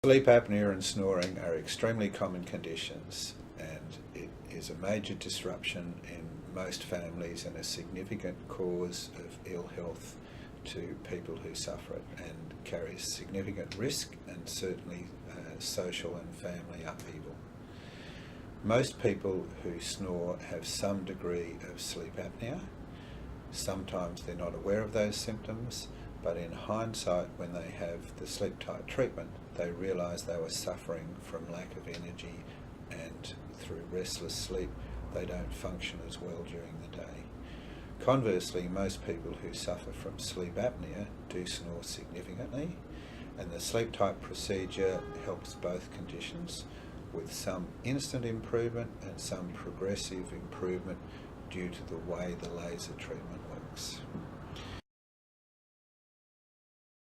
Sleep apnea and snoring are extremely common conditions, and it is a major disruption in most families and a significant cause of ill health to people who suffer it, and carries significant risk and certainly social and family upheaval. Most people who snore have some degree of sleep apnea. Sometimes they're not aware of those symptoms, but in hindsight, when they have the sleep-tight treatment, they realise they were suffering from lack of energy, and through restless sleep they don't function as well during the day. Conversely, most people who suffer from sleep apnea do snore significantly, and the sleep-tight procedure helps both conditions, with some instant improvement and some progressive improvement due to the way the laser treatment works.